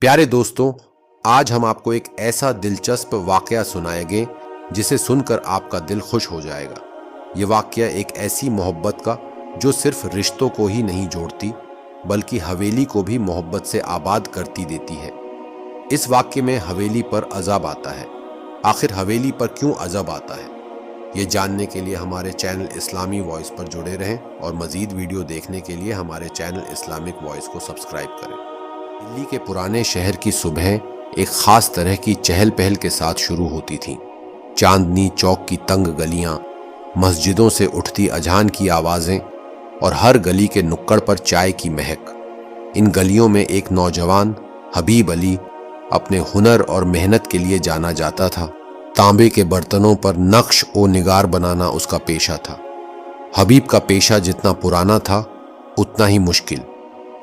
प्यारे दोस्तों, आज हम आपको एक ऐसा दिलचस्प वाकया सुनाएंगे जिसे सुनकर आपका दिल खुश हो जाएगा। ये वाकया एक ऐसी मोहब्बत का जो सिर्फ रिश्तों को ही नहीं जोड़ती बल्कि हवेली को भी मोहब्बत से आबाद करती देती है। इस वाकये में हवेली पर अज़ाब आता है। आखिर हवेली पर क्यों अज़ाब आता है, ये जानने के लिए हमारे चैनल इस्लामी वॉइस पर जुड़े रहें और मज़ीद वीडियो देखने के लिए हमारे चैनल इस्लामिक वॉइस को सब्सक्राइब करें। दिल्ली के पुराने शहर की सुबह एक ख़ास तरह की चहल पहल के साथ शुरू होती थी। चांदनी चौक की तंग गलियां, मस्जिदों से उठती अजान की आवाज़ें और हर गली के नुक्कड़ पर चाय की महक। इन गलियों में एक नौजवान हबीब अली अपने हुनर और मेहनत के लिए जाना जाता था। तांबे के बर्तनों पर नक्श ओ निगार बनाना उसका पेशा था। हबीब का पेशा जितना पुराना था उतना ही मुश्किल।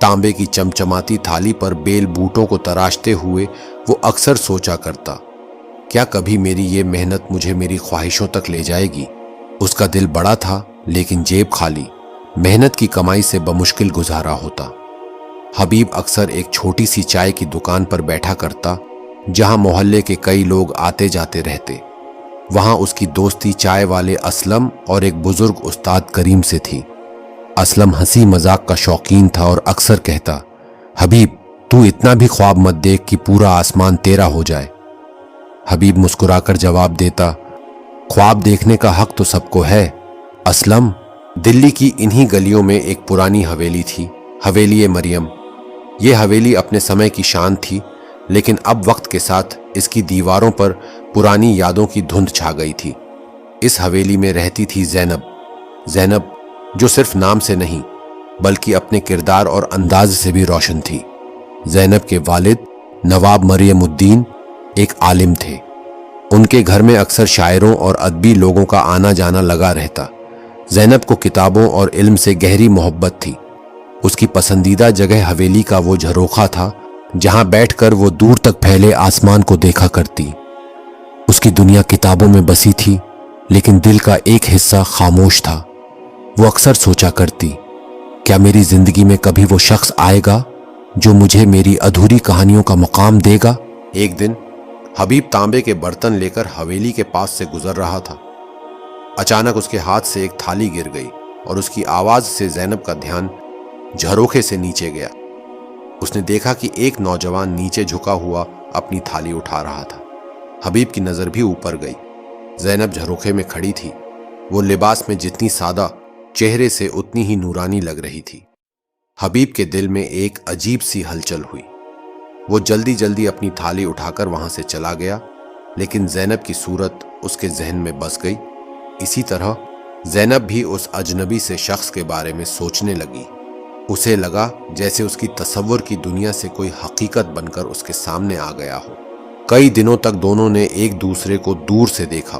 तांबे की चमचमाती थाली पर बेल बूटों को तराशते हुए वो अक्सर सोचा करता, क्या कभी मेरी ये मेहनत मुझे मेरी ख्वाहिशों तक ले जाएगी। उसका दिल बड़ा था लेकिन जेब खाली। मेहनत की कमाई से बमुश्किल गुजारा होता। हबीब अक्सर एक छोटी सी चाय की दुकान पर बैठा करता जहां मोहल्ले के कई लोग आते जाते रहते। वहां उसकी दोस्ती चाय वाले असलम और एक बुजुर्ग उस्ताद करीम से थी। असलम हंसी मजाक का शौकीन था और अक्सर कहता, हबीब तू इतना भी ख्वाब मत देख कि पूरा आसमान तेरा हो जाए। हबीब मुस्कुराकर जवाब देता, ख्वाब देखने का हक तो सबको है असलम। दिल्ली की इन्हीं गलियों में एक पुरानी हवेली थी, हवेली मरियम। ये हवेली अपने समय की शान थी, लेकिन अब वक्त के साथ इसकी दीवारों पर पुरानी यादों की धुंध छा गई थी। इस हवेली में रहती थी ज़ैनब, जो सिर्फ नाम से नहीं बल्कि अपने किरदार और अंदाज से भी रोशन थी। ज़ैनब के वालिद नवाब मरियमुद्दीन एक आलिम थे। उनके घर में अक्सर शायरों और अदबी लोगों का आना जाना लगा रहता। ज़ैनब को किताबों और इल्म से गहरी मोहब्बत थी। उसकी पसंदीदा जगह हवेली का वो झरोखा था जहां बैठकर वो दूर तक फैले आसमान को देखा करती। उसकी दुनिया किताबों में बसी थी, लेकिन दिल का एक हिस्सा खामोश था। वो अक्सर सोचा करती, क्या मेरी जिंदगी में कभी वो शख्स आएगा जो मुझे मेरी अधूरी कहानियों का मुकाम देगा। एक दिन हबीब तांबे के बर्तन लेकर हवेली के पास से गुजर रहा था। अचानक उसके हाथ से एक थाली गिर गई और उसकी आवाज से ज़ैनब का ध्यान झरोखे से नीचे गया। उसने देखा कि एक नौजवान नीचे झुका हुआ अपनी थाली उठा रहा था। हबीब की नजर भी ऊपर गई। ज़ैनब झरोखे में खड़ी थी। वो लिबास में जितनी सादा, चेहरे से उतनी ही नूरानी लग रही थी। हबीब के दिल में एक अजीब सी हलचल हुई। वो जल्दी जल्दी अपनी थाली उठाकर वहां से चला गया, लेकिन ज़ैनब की सूरत उसके जहन में बस गई। इसी तरह ज़ैनब भी उस अजनबी से शख्स के बारे में सोचने लगी। उसे लगा जैसे उसकी तसव्वुर की दुनिया से कोई हकीकत बनकर उसके सामने आ गया हो। कई दिनों तक दोनों ने एक दूसरे को दूर से देखा।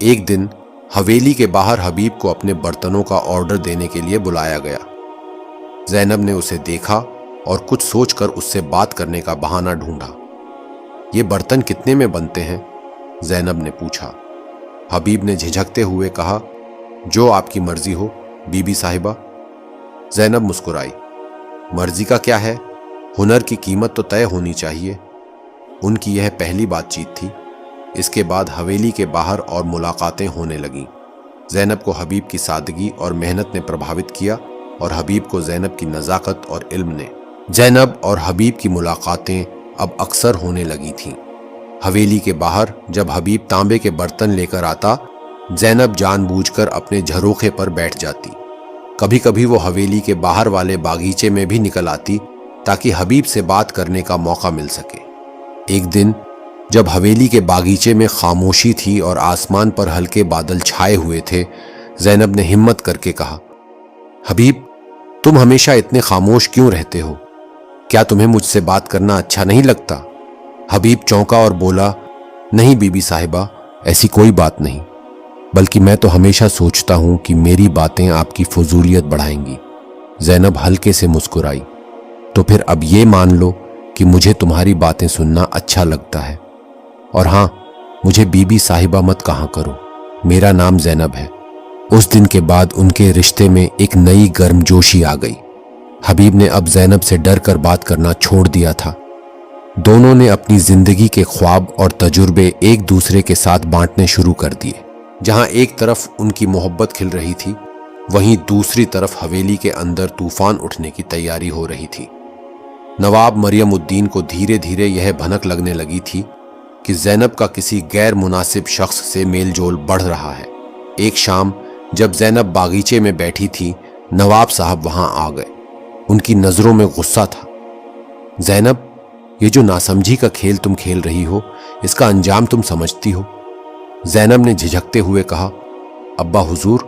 एक दिन हवेली के बाहर हबीब को अपने बर्तनों का ऑर्डर देने के लिए बुलाया गया। ज़ैनब ने उसे देखा और कुछ सोचकर उससे बात करने का बहाना ढूंढा। ये बर्तन कितने में बनते हैं? ज़ैनब ने पूछा। हबीब ने झिझकते हुए कहा, जो आपकी मर्जी हो बीबी साहिबा। ज़ैनब मुस्कुराई। मर्जी का क्या है, हुनर की कीमत तो तय होनी चाहिए। उनकी यह पहली बातचीत थी। इसके बाद हवेली के बाहर और मुलाकातें होने लगीं। ज़ैनब को हबीब की सादगी और मेहनत ने प्रभावित किया और हबीब को ज़ैनब की नज़ाकत और इल्म ने। ज़ैनब और हबीब की मुलाकातें अब अक्सर होने लगी थीं। हवेली के बाहर जब हबीब तांबे के बर्तन लेकर आता, ज़ैनब जानबूझकर अपने झरोखे पर बैठ जाती। कभी कभी वो हवेली के बाहर वाले बागीचे में भी निकल आती ताकि हबीब से बात करने का मौका मिल सके। एक दिन जब हवेली के बागीचे में खामोशी थी और आसमान पर हल्के बादल छाए हुए थे, ज़ैनब ने हिम्मत करके कहा, हबीब तुम हमेशा इतने खामोश क्यों रहते हो? क्या तुम्हें मुझसे बात करना अच्छा नहीं लगता? हबीब चौंका और बोला, नहीं बीबी साहिबा, ऐसी कोई बात नहीं, बल्कि मैं तो हमेशा सोचता हूं कि मेरी बातें आपकी फजूलियत बढ़ाएंगी। ज़ैनब हल्के से मुस्कुराई। तो फिर अब ये मान लो कि मुझे तुम्हारी बातें सुनना अच्छा लगता है। और हाँ, मुझे बीबी साहिबा मत कहा करो, मेरा नाम ज़ैनब है। उस दिन के बाद उनके रिश्ते में एक नई गर्मजोशी आ गई। हबीब ने अब ज़ैनब से डर कर बात करना छोड़ दिया था। दोनों ने अपनी जिंदगी के ख्वाब और तजुर्बे एक दूसरे के साथ बांटने शुरू कर दिए। जहां एक तरफ उनकी मोहब्बत खिल रही थी, वहीं दूसरी तरफ हवेली के अंदर तूफान उठने की तैयारी हो रही थी। नवाब मरियम उद्दीन को धीरे धीरे यह भनक लगने लगी थी कि ज़ैनब का किसी गैर मुनासिब शख्स से मेलजोल बढ़ रहा है। एक शाम जब ज़ैनब बागीचे में बैठी थी, नवाब साहब वहां आ गए। उनकी नजरों में गुस्सा था। ज़ैनब, ये जो नासमझी का खेल तुम खेल रही हो, इसका अंजाम तुम समझती हो? ज़ैनब ने झिझकते हुए कहा, अब्बा हुजूर,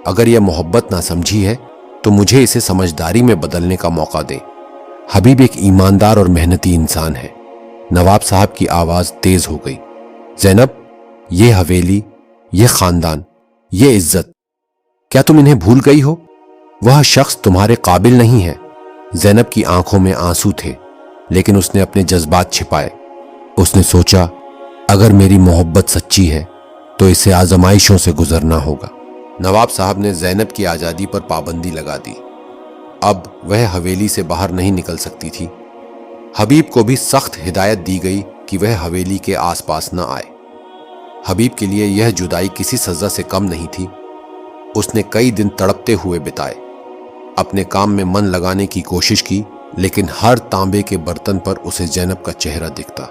अगर यह मोहब्बत नासमझी है तो मुझे इसे समझदारी में बदलने का मौका दें। हबीब एक ईमानदार और मेहनती इंसान है। नवाब साहब की आवाज तेज हो गई। ज़ैनब, ये हवेली, ये खानदान, ये इज्जत, क्या तुम इन्हें भूल गई हो? वह शख्स तुम्हारे काबिल नहीं है। ज़ैनब की आंखों में आंसू थे, लेकिन उसने अपने जज्बात छिपाए। उसने सोचा, अगर मेरी मोहब्बत सच्ची है तो इसे आजमाइशों से गुजरना होगा। नवाब साहब ने ज़ैनब की आज़ादी पर पाबंदी लगा दी। अब वह हवेली से बाहर नहीं निकल सकती थी। हबीब को भी सख्त हिदायत दी गई कि वह हवेली के आसपास न आए। हबीब के लिए यह जुदाई किसी सज़ा से कम नहीं थी। उसने कई दिन तड़पते हुए बिताए, अपने काम में मन लगाने की कोशिश की, लेकिन हर तांबे के बर्तन पर उसे ज़ैनब का चेहरा दिखता।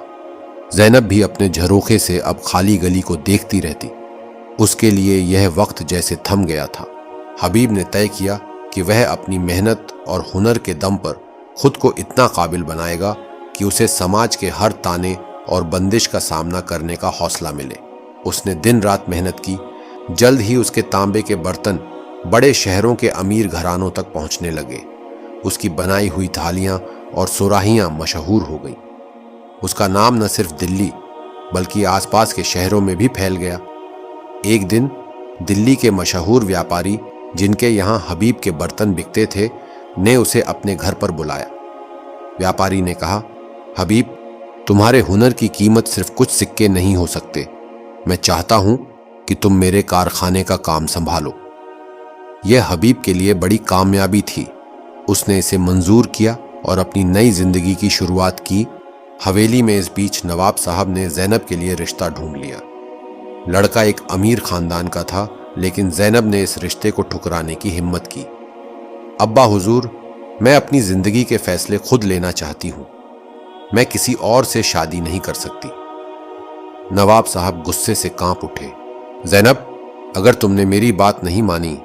ज़ैनब भी अपने झरोखे से अब खाली गली को देखती रहती। उसके लिए यह वक्त जैसे थम गया था। हबीब ने तय किया कि वह अपनी मेहनत और हुनर के दम पर खुद को इतना काबिल बनाएगा कि उसे समाज के हर ताने और बंदिश का सामना करने का हौसला मिले। उसने दिन रात मेहनत की। जल्द ही उसके तांबे के बर्तन बड़े शहरों के अमीर घरानों तक पहुंचने लगे। उसकी बनाई हुई थालियां और सुराहियां मशहूर हो गईं। उसका नाम न सिर्फ दिल्ली बल्कि आसपास के शहरों में भी फैल गया। एक दिन दिल्ली के मशहूर व्यापारी, जिनके यहाँ हबीब के बर्तन बिकते थे, ने उसे अपने घर पर बुलाया। व्यापारी ने कहा, हबीब, तुम्हारे हुनर की कीमत सिर्फ कुछ सिक्के नहीं हो सकते। मैं चाहता हूं कि तुम मेरे कारखाने का काम संभालो। यह हबीब के लिए बड़ी कामयाबी थी। उसने इसे मंजूर किया और अपनी नई जिंदगी की शुरुआत की। हवेली में इस बीच नवाब साहब ने ज़ैनब के लिए रिश्ता ढूंढ लिया। लड़का एक अमीर खानदान का था, लेकिन ज़ैनब ने इस रिश्ते को ठुकराने की हिम्मत की। अब्बा हुजूर, मैं अपनी जिंदगी के फैसले खुद लेना चाहती हूं। मैं किसी और से शादी नहीं कर सकती। नवाब साहब गुस्से से कांप उठे। ज़ैनब, अगर तुमने मेरी बात नहीं मानी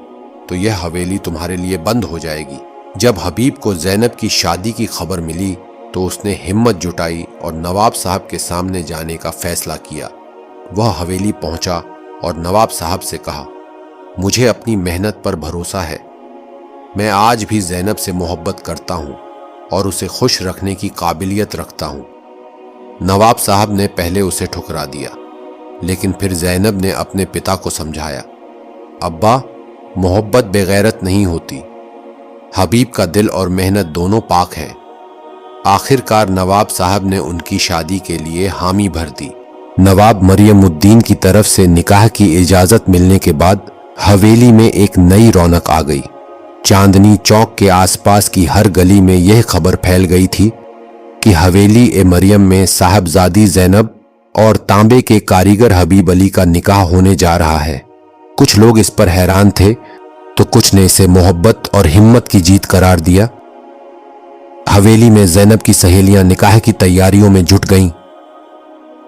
तो यह हवेली तुम्हारे लिए बंद हो जाएगी। जब हबीब को ज़ैनब की शादी की खबर मिली तो उसने हिम्मत जुटाई और नवाब साहब के सामने जाने का फैसला किया। वह हवेली पहुंचा और नवाब साहब से कहा, मुझे अपनी मेहनत पर भरोसा है। मैं आज भी ज़ैनब से मोहब्बत करता हूं और उसे खुश रखने की काबिलियत रखता हूं। नवाब साहब ने पहले उसे ठुकरा दिया, लेकिन फिर ज़ैनब ने अपने पिता को समझाया, अब्बा, मोहब्बत बेगैरत नहीं होती। हबीब का दिल और मेहनत दोनों पाक है। आखिरकार नवाब साहब ने उनकी शादी के लिए हामी भर दी। नवाब मरियम उद्दीन की तरफ से निकाह की इजाज़त मिलने के बाद हवेली में एक नई रौनक आ गई। चांदनी चौक के आसपास की हर गली में यह खबर फैल गई थी कि हवेली ए मरियम में साहबजादी ज़ैनब और तांबे के कारीगर हबीब अली का निकाह होने जा रहा है। कुछ लोग इस पर हैरान थे तो कुछ ने इसे मोहब्बत और हिम्मत की जीत करार दिया। हवेली में ज़ैनब की सहेलियां निकाह की तैयारियों में जुट गईं।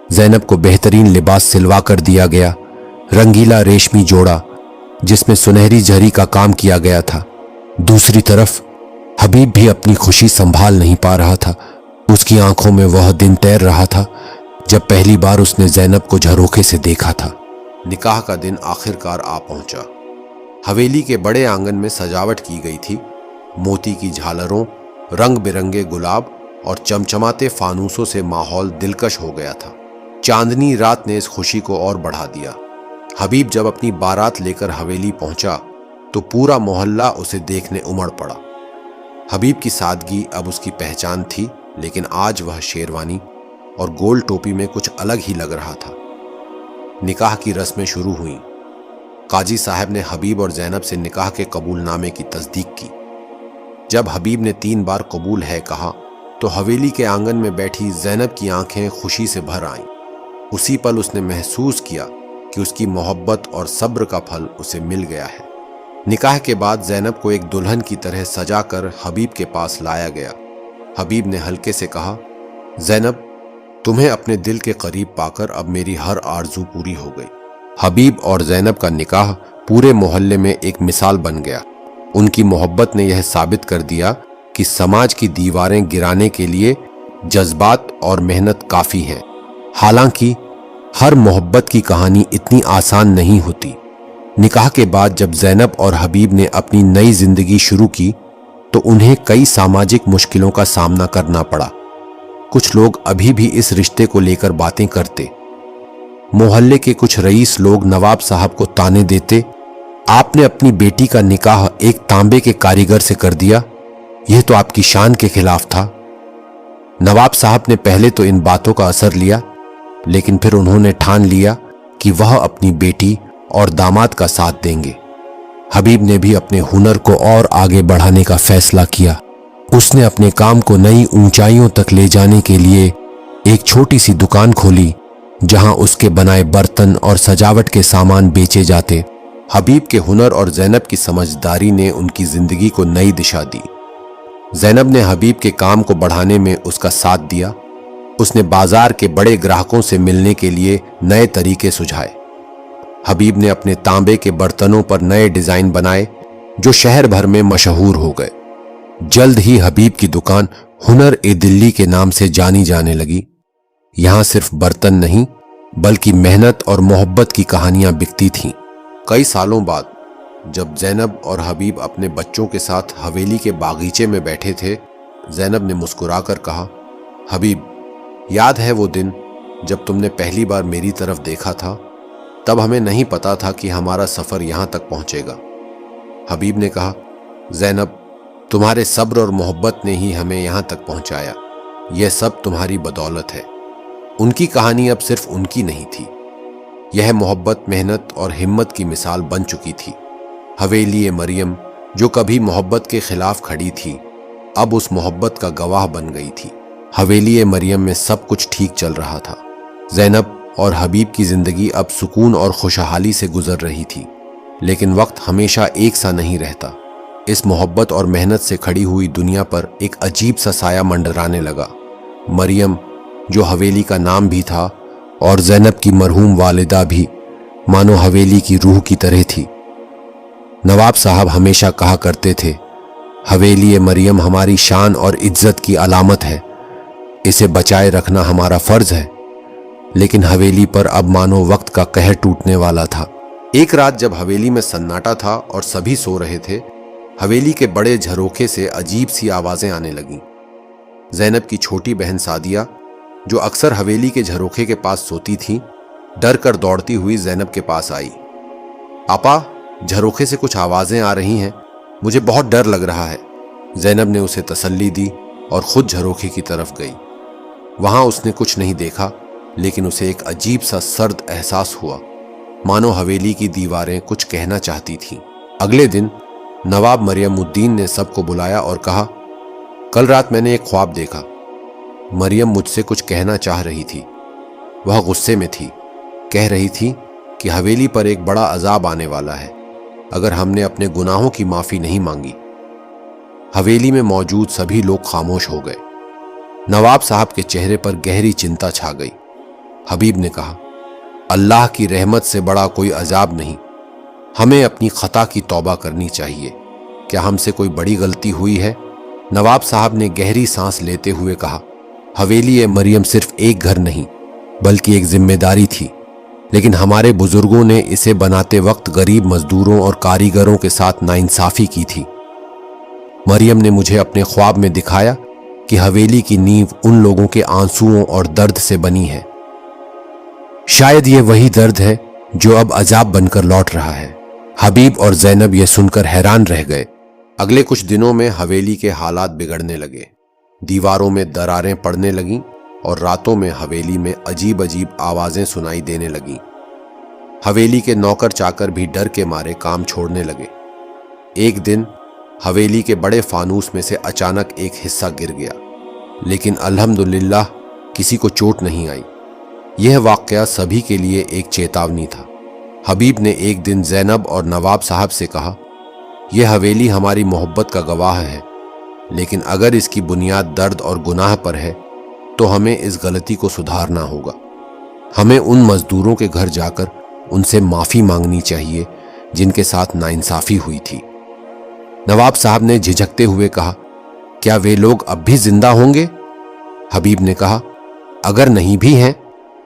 ज़ैनब को बेहतरीन लिबास सिलवा कर दिया गया। रंगीला रेशमी जोड़ा जिसमें सुनहरी जरी का काम किया गया था। दूसरी तरफ हबीब भी अपनी खुशी संभाल नहीं पा रहा था। उसकी आंखों में वह दिन तैर रहा था जब पहली बार उसने ज़ैनब को झरोखे से देखा था। निकाह का दिन आखिरकार आ पहुंचा। हवेली के बड़े आंगन में सजावट की गई थी। मोती की झालरों, रंग बिरंगे गुलाब और चमचमाते फानूसों से माहौल दिलकश हो गया था। चांदनी रात ने इस खुशी को और बढ़ा दिया। हबीब जब अपनी बारात लेकर हवेली पहुंचा तो पूरा मोहल्ला उसे देखने उमड़ पड़ा। हबीब की सादगी अब उसकी पहचान थी, लेकिन आज वह शेरवानी और गोल टोपी में कुछ अलग ही लग रहा था। निकाह की रस्में शुरू हुईं। काजी साहब ने हबीब और ज़ैनब से निकाह के कबूलनामे की तस्दीक की। जब हबीब ने 3 बार कबूल है कहा تو حویلی کے آنگن میں بیٹھی زینب کی آنکھیں خوشی سے بھر آئیں۔ اسی پل اس نے محسوس کیا کہ اس کی محبت اور صبر کا پھل اسے مل گیا ہے۔ نکاح کے بعد زینب کو ایک دلہن کی طرح سجا کر حبیب کے پاس لایا گیا۔ حبیب نے ہلکے سے کہا، زینب، تمہیں اپنے دل کے قریب پا کر اب میری ہر آرزو پوری ہو گئی۔ حبیب اور زینب کا نکاح پورے محلے میں ایک مثال بن گیا۔ ان کی محبت نے یہ ثابت کر دیا کہ سماج کی دیواریں گرانے کے لیے جذبات اور محنت کافی ہیں۔ حالانکہ ہر محبت کی کہانی اتنی آسان نہیں ہوتی۔ نکاح کے بعد جب زینب اور حبیب نے اپنی نئی زندگی شروع کی تو انہیں کئی سماجک مشکلوں کا سامنا کرنا پڑا۔ کچھ لوگ ابھی بھی اس رشتے کو لے کر باتیں کرتے۔ محلے کے کچھ رئیس لوگ نواب صاحب کو طعنے دیتے، آپ نے اپنی بیٹی کا نکاح ایک تانبے کے کاریگر سے کر دیا، یہ تو آپ کی شان کے خلاف تھا۔ نواب صاحب نے پہلے تو ان باتوں کا اثر لیا، لیکن پھر انہوں نے ٹھان لیا کہ وہ اپنی بیٹی اور داماد کا ساتھ دیں گے۔ حبیب نے بھی اپنے ہنر کو اور آگے بڑھانے کا فیصلہ کیا۔ اس نے اپنے کام کو نئی اونچائیوں تک لے جانے کے لیے ایک چھوٹی سی دکان کھولی جہاں اس کے بنائے برتن اور سجاوٹ کے سامان بیچے جاتے۔ حبیب کے ہنر اور زینب کی سمجھداری نے ان کی زندگی کو نئی دشا دی۔ زینب نے حبیب کے کام کو بڑھانے میں اس کا ساتھ دیا۔ اس نے بازار کے بڑے گراہکوں سے ملنے کے لیے نئے طریقے سجھائے۔ حبیب نے اپنے تانبے کے برتنوں پر نئے ڈیزائن بنائے جو شہر بھر میں مشہور ہو گئے۔ جلد ہی حبیب کی دکان ہنر دلی کے نام سے جانی جانے لگی۔ یہاں صرف برتن نہیں بلکہ محنت اور محبت کی کہانیاں بکتی تھیں۔ کئی سالوں بعد جب زینب اور حبیب اپنے بچوں کے ساتھ حویلی کے باغیچے میں بیٹھے تھے، زینب نے مسکرا کر کہا، حبیب، یاد ہے وہ دن جب تم نے پہلی بار میری طرف دیکھا تھا؟ تب ہمیں نہیں پتا تھا کہ ہمارا سفر یہاں تک پہنچے گا۔ حبیب نے کہا، زینب، تمہارے صبر اور محبت نے ہی ہمیں یہاں تک پہنچایا۔ یہ سب تمہاری بدولت ہے۔ ان کی کہانی اب صرف ان کی نہیں تھی، یہ محبت، محنت اور ہمت کی مثال بن چکی تھی۔ حویلی مریم جو کبھی محبت کے خلاف کھڑی تھی، اب اس محبت کا گواہ بن گئی تھی۔ حویلی مریم میں سب کچھ ٹھیک چل رہا تھا۔ زینب اور حبیب کی زندگی اب سکون اور خوشحالی سے گزر رہی تھی، لیکن وقت ہمیشہ ایک سا نہیں رہتا۔ اس محبت اور محنت سے کھڑی ہوئی دنیا پر ایک عجیب سا سایہ منڈرانے لگا۔ مریم، جو حویلی کا نام بھی تھا، اور زینب کی مرحوم والدہ بھی مانو حویلی کی روح کی طرح تھی۔ نواب صاحب ہمیشہ کہا کرتے تھے، حویلی مریم ہماری شان اور عزت کی علامت ہے، اسے بچائے رکھنا ہمارا فرض ہے۔ لیکن حویلی پر اب مانو وقت کا قہر ٹوٹنے والا تھا۔ ایک رات جب حویلی میں سناٹا تھا اور سبھی سو رہے تھے، حویلی کے بڑے جھروکے سے عجیب سی آوازیں آنے لگیں۔ زینب کی چھوٹی بہن سعدیہ، جو اکثر حویلی کے جھروکے کے پاس سوتی تھی، ڈر کر دوڑتی ہوئی زینب کے پاس آئی۔ آپا، جھروکے سے کچھ آوازیں آ رہی ہیں، مجھے بہت ڈر لگ رہا ہے۔ زینب نے اسے تسلی دی اور خود جھروکے کی طرف گئی۔ وہاں اس نے کچھ نہیں دیکھا، لیکن اسے ایک عجیب سا سرد احساس ہوا، مانو حویلی کی دیواریں کچھ کہنا چاہتی تھیں۔ اگلے دن نواب مریم الدین نے سب کو بلایا اور کہا، کل رات میں نے ایک خواب دیکھا۔ مریم مجھ سے کچھ کہنا چاہ رہی تھی، وہ غصے میں تھی، کہہ رہی تھی کہ حویلی پر ایک بڑا عذاب آنے والا ہے اگر ہم نے اپنے گناہوں کی معافی نہیں مانگی۔ حویلی میں موجود سبھی لوگ خاموش ہو گئے۔ نواب صاحب کے چہرے پر گہری چنتا چھا گئی۔ حبیب نے کہا، اللہ کی رحمت سے بڑا کوئی عذاب نہیں، ہمیں اپنی خطا کی توبہ کرنی چاہیے۔ کیا ہم سے کوئی بڑی غلطی ہوئی ہے؟ نواب صاحب نے گہری سانس لیتے ہوئے کہا، حویلی مریم صرف ایک گھر نہیں بلکہ ایک ذمہ داری تھی، لیکن ہمارے بزرگوں نے اسے بناتے وقت غریب مزدوروں اور کاریگروں کے ساتھ ناانصافی کی تھی۔ مریم نے مجھے اپنے خواب میں دکھایا کہ حویلی کی نیو ان لوگوں کے آنسوؤں اور درد سے بنی ہے۔ شاید یہ وہی درد ہے جو اب عذاب بن کر لوٹ رہا ہے۔ حبیب اور زینب یہ سن کر حیران رہ گئے۔ اگلے کچھ دنوں میں حویلی کے حالات بگڑنے لگے۔ دیواروں میں دراریں پڑنے لگیں اور راتوں میں حویلی میں عجیب عجیب آوازیں سنائی دینے لگیں۔ حویلی کے نوکر چاکر بھی ڈر کے مارے کام چھوڑنے لگے۔ ایک دن حویلی کے بڑے فانوس میں سے اچانک ایک حصہ گر گیا۔ लेकिन अल्हम्दुलिल्लाह किसी को चोट नहीं आई। यह वाक़या सभी के लिए एक चेतावनी था। हबीब ने एक दिन ज़ैनब और नवाब साहब से कहा, यह हवेली हमारी मोहब्बत का गवाह है, लेकिन अगर इसकी बुनियाद दर्द और गुनाह पर है तो हमें इस गलती को सुधारना होगा। हमें उन मजदूरों के घर जाकर उनसे माफ़ी मांगनी चाहिए जिनके साथ नाइंसाफ़ी हुई थी। नवाब साहब ने झिझकते हुए कहा, क्या वे लोग अब भी जिंदा होंगे? हबीब ने कहा, अगर नहीं भी हैं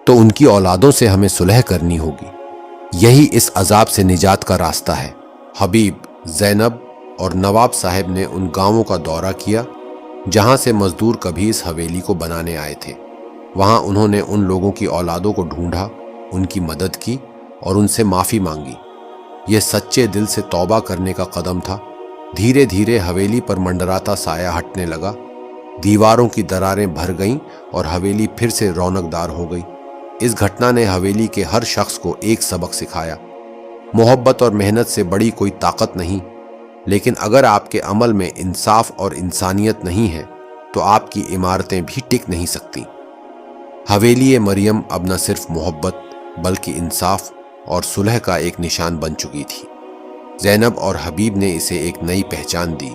तो उनकी औलादों से हमें सुलह करनी होगी। यही इस अजाब से निजात का रास्ता है। हबीब, ज़ैनब और नवाब साहब ने उन गांवों का दौरा किया जहां से मजदूर कभी इस हवेली को बनाने आए थे। वहां उन्होंने उन लोगों की औलादों को ढूंढा, उनकी मदद की और उनसे माफ़ी मांगी। यह सच्चे दिल से तौबा करने का कदम था। धीरे धीरे हवेली पर मंडराता साया हटने लगा, दीवारों की दरारें भर गईं और हवेली फिर से रौनकदार हो गई। इस घटना ने हवेली के हर शख्स को एक सबक सिखाया। मोहब्बत और मेहनत से बड़ी कोई ताकत नहीं, लेकिन अगर आपके अमल में इंसाफ और इंसानियत नहीं है तो आपकी इमारतें भी टिक नहीं सकती। हवेली मरियम अब न सिर्फ मोहब्बत बल्कि इंसाफ और सुलह का एक निशान बन चुकी थी। ज़ैनब और हबीब ने इसे एक नई पहचान दी।